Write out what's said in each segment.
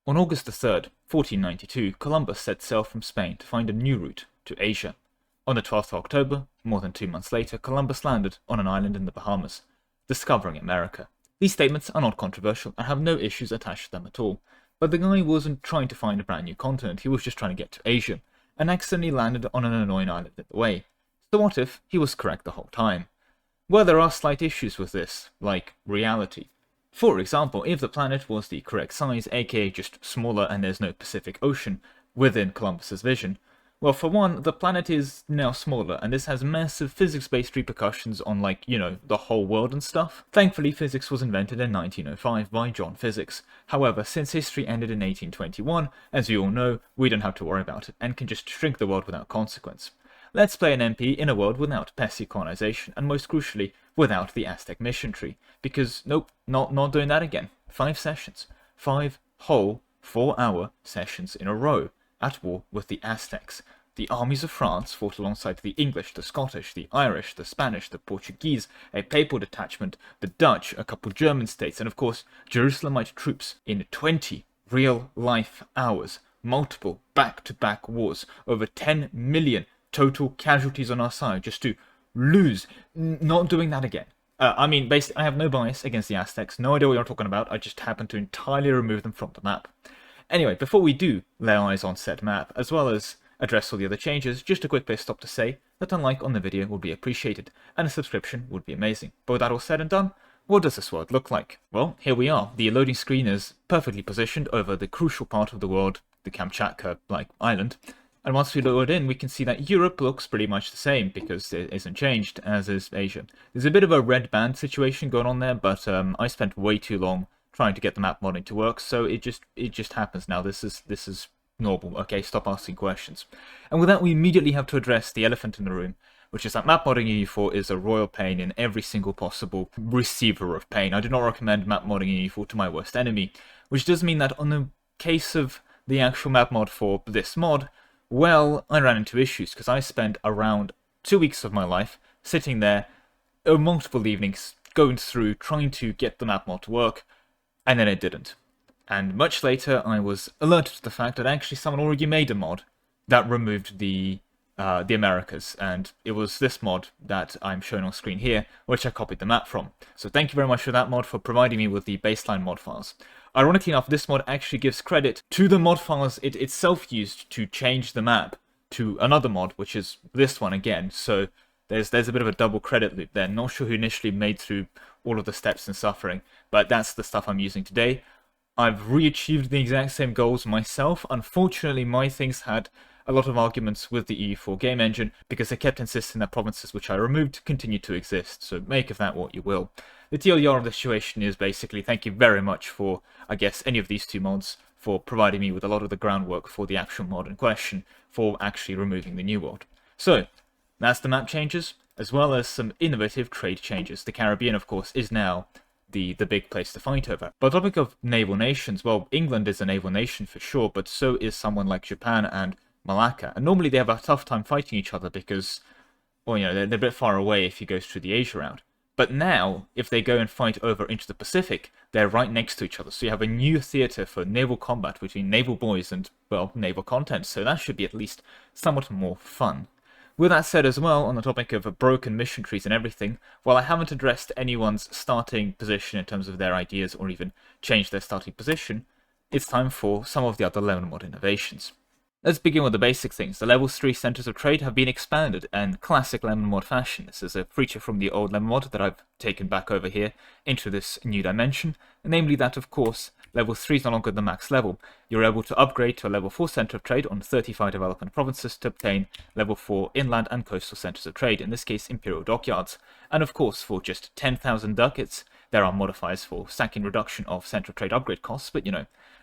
On August the 3rd, 1492, Columbus set sail from Spain to find a new route to Asia. On the 12th of October, more than 2 months later, Columbus landed on an island in the Bahamas, discovering America. These statements are not controversial and have no issues attached to them at all, but the guy wasn't trying to find a brand new continent, he was just trying to get to Asia, and accidentally landed on an annoying island in the way. So what if he was correct the whole time? Well, there are slight issues with this, like reality. For example, if the planet was the correct size, aka just smaller and there's no Pacific Ocean within Columbus's vision, well, for one, the planet is now smaller, and this has massive physics-based repercussions on, like, the whole world and stuff. Thankfully, physics was invented in 1905 by John Physics. However, since history ended in 1821, as you all know, we don't have to worry about it, and can just shrink the world without consequence. Let's play an MP in a world without Pessi colonization, and most crucially, without the Aztec Mission tree. Because, nope, not doing that again. 5 sessions. 5 whole 4-hour sessions in a row, at war with the Aztecs. The armies of France fought alongside the English, the Scottish, the Irish, the Spanish, the Portuguese, a papal detachment, the Dutch, a couple German states, and of course, Jerusalemite troops in 20 real-life hours. Multiple back-to-back wars, over 10 million total casualties on our side just to lose. Not doing that again. Basically, I have no bias against the Aztecs, no idea what you're talking about, I just happen to entirely remove them from the map. Anyway, before we do lay eyes on said map, as well as address all the other changes, just a quick pit stop to say that a like on the video would be appreciated, and a subscription would be amazing. But with that all said and done, what does this world look like? Well, here we are. The loading screen is perfectly positioned over the crucial part of the world, the Kamchatka, island. And once we load in, we can see that Europe looks pretty much the same, because it isn't changed, as is Asia. There's a bit of a red band situation going on there, but I spent way too long trying to get the map modding to work, so it just happens now. This is normal. Okay, stop asking questions. And with that, we immediately have to address the elephant in the room, which is that map modding in UE4 is a royal pain in every single possible receiver of pain. I do not recommend map modding in UE4 to my worst enemy, which does mean that on the case of the actual map mod for this mod, well, I ran into issues, because I spent around 2 weeks of my life sitting there, multiple evenings, going through, trying to get the map mod to work, and then it didn't. And much later, I was alerted to the fact that actually someone already made a mod that removed the Americas, and it was this mod that I'm showing on screen here, which I copied the map from. So thank you very much for that mod, for providing me with the baseline mod files. Ironically enough, this mod actually gives credit to the mod files it itself used to change the map to another mod, which is this one again. So there's a bit of a double credit loop there. Not sure who initially made through all of the steps and suffering, but that's the stuff I'm using today. I've re-achieved the exact same goals myself. Unfortunately, my things had a lot of arguments with the EU4 game engine, because they kept insisting that provinces which I removed continue to exist, so make of that what you will. The TLDR of the situation is basically thank you very much for, I guess, any of these two mods, for providing me with a lot of the groundwork for the actual mod in question, for actually removing the new world. So, that's the map changes, as well as some innovative trade changes. The Caribbean, of course, is now the big place to fight over. But on the topic of naval nations, well, England is a naval nation for sure, but so is someone like Japan and Malacca. And normally they have a tough time fighting each other because, well, they're a bit far away if you go through the Asia route. But now, if they go and fight over into the Pacific, they're right next to each other. So you have a new theatre for naval combat between naval boys and, well, naval content. So that should be at least somewhat more fun. With that said as well, on the topic of broken mission trees and everything, while I haven't addressed anyone's starting position in terms of their ideas or even changed their starting position, it's time for some of the other lemon mod innovations. Let's begin with the basic things. The level 3 centers of trade have been expanded in classic lemon mod fashion. This is a feature from the old lemon mod that I've taken back over here into this new dimension, namely that, of course, level 3 is no longer the max level. You're able to upgrade to a level 4 center of trade on 35 development provinces to obtain level 4 inland and coastal centers of trade, in this case imperial dockyards. And of course, for just 10,000 ducats, there are modifiers for stacking reduction of central trade upgrade costs, but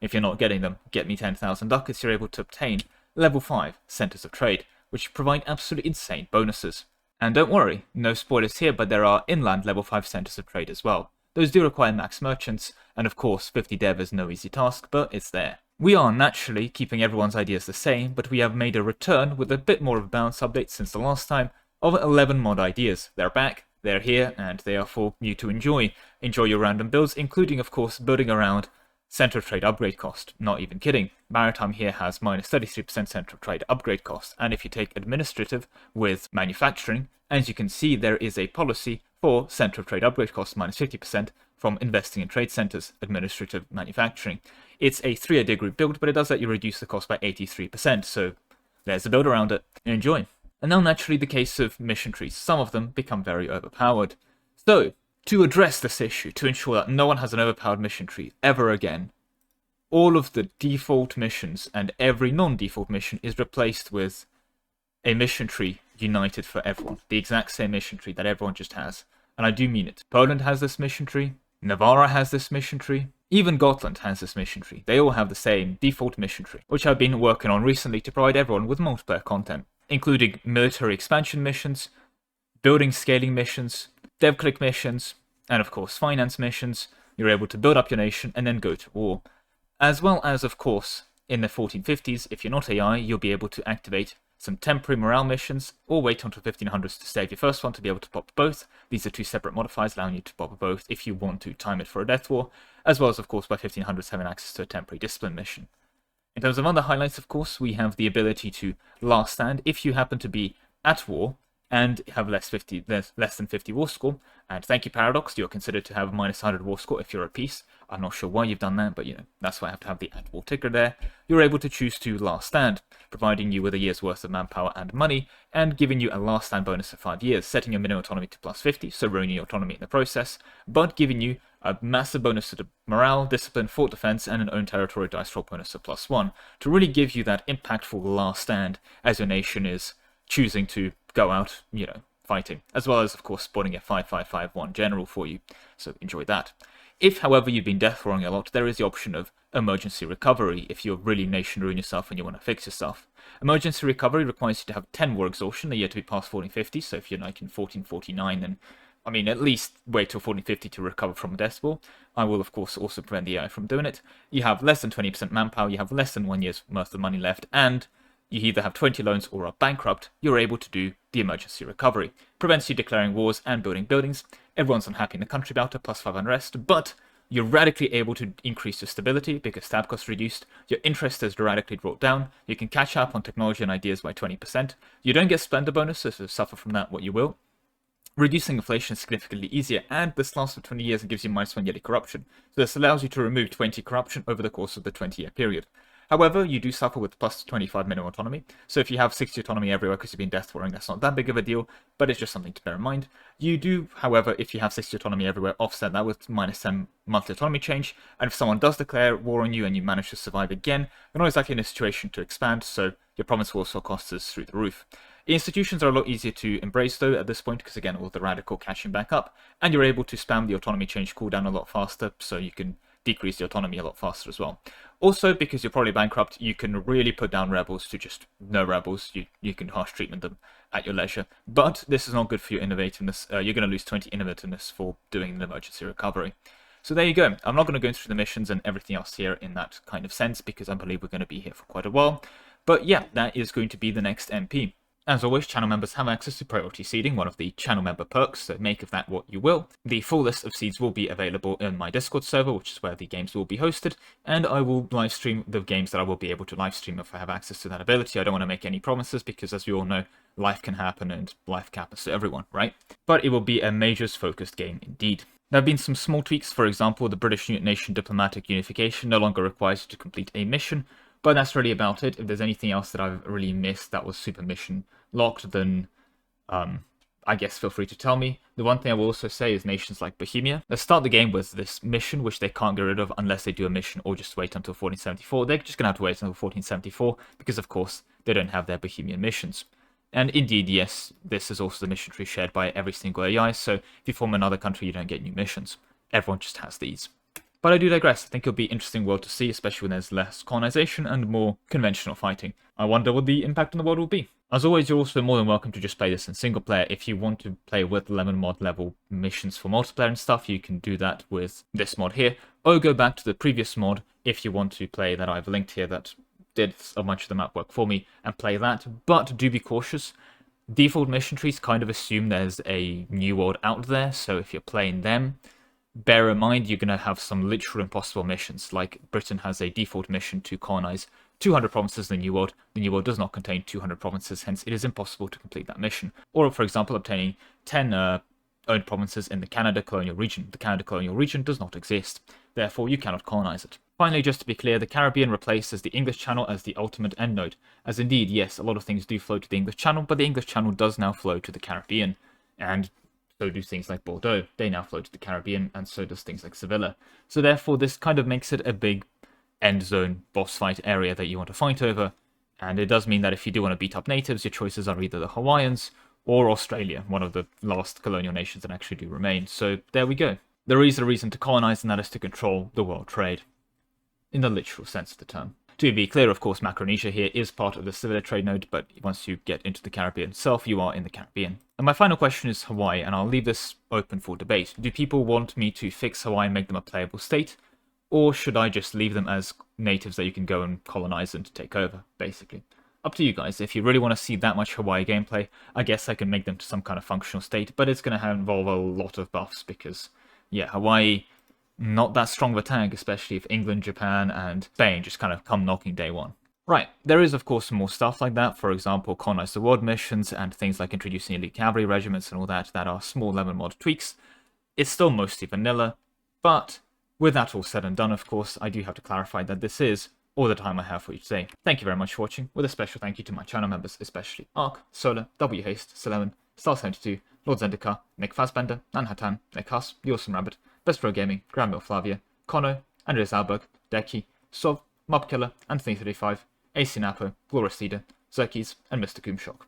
if you're not getting them, get me 10,000 ducats, you're able to obtain level 5 centers of trade, which provide absolutely insane bonuses. And don't worry, no spoilers here, but there are inland level 5 centers of trade as well. Those do require max merchants, and of course 50 dev is no easy task, but it's there. We are naturally keeping everyone's ideas the same, but we have made a return with a bit more of a balance update since the last time of 11 mod ideas. They're back, they're here, and they are for you to enjoy. Enjoy your random builds, including of course building around Center of trade upgrade cost. Not even kidding. Maritime here has minus 33% center of trade upgrade cost. And if you take administrative with manufacturing, as you can see, there is a policy for center of trade upgrade cost minus 50% from investing in trade centers, administrative, manufacturing. It's a 3-year degree build, but it does let you reduce the cost by 83%. So there's a build around it. Enjoy. And now naturally the case of mission trees. Some of them become very overpowered. So to address this issue, to ensure that no one has an overpowered mission tree ever again, all of the default missions and every non-default mission is replaced with a mission tree united for everyone. The exact same mission tree that everyone just has. And I do mean it. Poland has this mission tree. Navarra has this mission tree. Even Gotland has this mission tree. They all have the same default mission tree, which I've been working on recently to provide everyone with multiplayer content, including military expansion missions, building scaling missions, dev-click missions, and of course finance missions. You're able to build up your nation and then go to war. As well as, of course, in the 1450s, if you're not AI, you'll be able to activate some temporary morale missions, or wait until 1500s to save your first one to be able to pop both. These are 2 separate modifiers allowing you to pop both if you want to time it for a death war, as well as, of course, by 1500s having access to a temporary discipline mission. In terms of other highlights, of course, we have the ability to last stand if you happen to be at war and have less than 50 war score. And thank you, Paradox, you're considered to have minus 100 war score if you're at peace. I'm not sure why you've done that, but that's why I have to have the at war ticker there. You're able to choose to last stand, providing you with a year's worth of manpower and money, and giving you a last stand bonus of 5 years, setting your minimum autonomy to plus 50, so ruining your autonomy in the process, but giving you a massive bonus to the morale, discipline, fort defense, and an own territory dice roll bonus of plus 1, to really give you that impactful last stand as your nation is choosing to go out, fighting, as well as, of course, spawning a 5-5-5-1 general for you, so enjoy that. If, however, you've been death throwing a lot, there is the option of emergency recovery if you're really nation ruin yourself and you want to fix yourself. Emergency recovery requires you to have 10 war exhaustion, the year to be past 1450, so if you're like in 1449, then, at least wait till 1450 to recover from a death war. I will, of course, also prevent the AI from doing it. You have less than 20% manpower, you have less than 1 year's worth of money left, and you either have 20 loans or are bankrupt, you're able to do the emergency recovery. Prevents you declaring wars and building buildings. Everyone's unhappy in the country about it, plus 5 unrest, but you're radically able to increase your stability because stab costs reduced, your interest is radically brought down, you can catch up on technology and ideas by 20%, you don't get splendor bonus, so if you suffer from that, what you will. Reducing inflation is significantly easier, and this lasts for 20 years and gives you minus 1 yearly corruption, so this allows you to remove 20 corruption over the course of the 20-year period. However, you do suffer with plus 25 minimum autonomy, so if you have 60 autonomy everywhere because you've been death throwing, that's not that big of a deal, but it's just something to bear in mind. You do, however, if you have 60 autonomy everywhere, offset that with minus 10 monthly autonomy change, and if someone does declare war on you and you manage to survive again, you're not exactly in a situation to expand, so your province will also cost us through the roof. Institutions are a lot easier to embrace though at this point because again all the radical catching back up, and you're able to spam the autonomy change cooldown a lot faster, so you can decrease the autonomy a lot faster as well. Also, because you're probably bankrupt, you can really put down rebels to just no rebels. You can harsh treatment them at your leisure. But this is not good for your innovativeness. You're going to lose 20 innovativeness for doing an emergency recovery. So there you go. I'm not going to go through the missions and everything else here in that kind of sense because I believe we're going to be here for quite a while. But yeah, that is going to be the next MP. As always, channel members have access to priority seeding, one of the channel member perks, so make of that what you will. The full list of seeds will be available in my Discord server, which is where the games will be hosted, and I will live stream the games that I will be able to live stream if I have access to that ability. I don't want to make any promises because, as we all know, life can happen and life happens to everyone, right? But it will be a majors-focused game indeed. There have been some small tweaks, for example, the British nation diplomatic unification no longer requires you to complete a mission, but that's really about it. If there's anything else that I've really missed that was super mission locked, then I guess feel free to tell me. The one thing I will also say is nations like Bohemia, they start the game with this mission, which they can't get rid of unless they do a mission or just wait until 1474. They're just going to have to wait until 1474 because, of course, they don't have their Bohemian missions. And indeed, yes, this is also the mission tree shared by every single AI, so if you form another country, you don't get new missions. Everyone just has these. But I do digress. I think it'll be an interesting world to see, especially when there's less colonization and more conventional fighting. I wonder what the impact on the world will be. As always, you're also more than welcome to just play this in single player. If you want to play with Lemon mod level missions for multiplayer and stuff, you can do that with this mod here. Or go back to the previous mod if you want to play that I've linked here that did a bunch of the map work for me and play that. But do be cautious. Default mission trees kind of assume there's a new world out there, so if you're playing them, bear in mind you're going to have some literal impossible missions, like Britain has a default mission to colonize 200 provinces in the New World. The New World does not contain 200 provinces, hence it is impossible to complete that mission. Or, for example, obtaining 10 owned provinces in the Canada colonial region. The Canada colonial region does not exist, therefore you cannot colonize it. Finally, just to be clear, the Caribbean replaces the English Channel as the ultimate end node, as indeed, yes, a lot of things do flow to the English Channel, but the English Channel does now flow to the Caribbean, and so do things like Bordeaux. They now flow to the Caribbean, and so does things like Sevilla. So therefore, this kind of makes it a big end zone boss fight area that you want to fight over, and it does mean that if you do want to beat up natives, your choices are either the Hawaiians or Australia, one of the last colonial nations that actually do remain. So there we go. There is a reason to colonize, and that is to control the world trade, in the literal sense of the term. To be clear, of course, Micronesia here is part of the Sevilla trade node, but once you get into the Caribbean itself, you are in the Caribbean. And my final question is Hawaii, and I'll leave this open for debate. Do people want me to fix Hawaii and make them a playable state, or should I just leave them as natives that you can go and colonize and take over, basically? Up to you guys. If you really want to see that much Hawaii gameplay, I guess I can make them to some kind of functional state, but it's going to involve a lot of buffs because, yeah, Hawaii, not that strong of a tag, especially if England, Japan, and Spain just kind of come knocking day one. Right, there is of course some more stuff like that, for example, colonize the world missions and things like introducing elite cavalry regiments and all that are small level mod tweaks. It's still mostly vanilla, but with that all said and done, of course, I do have to clarify that this is all the time I have for you today. Thank you very much for watching, with a special thank you to my channel members, especially Ark, Solar, W Haste, Seleman, Star72, Lord Zendikar, Nick Fassbender, Nanhatan, Nick Huss, The Awesome Rabbit, Best Pro Gaming, Granville Flavia, Kono, Andreas Alberg, Deki, Sov, Mobkiller, Anthony35, AC Napo, Glorious Leader, Zerkis, and Mr. Coomshock.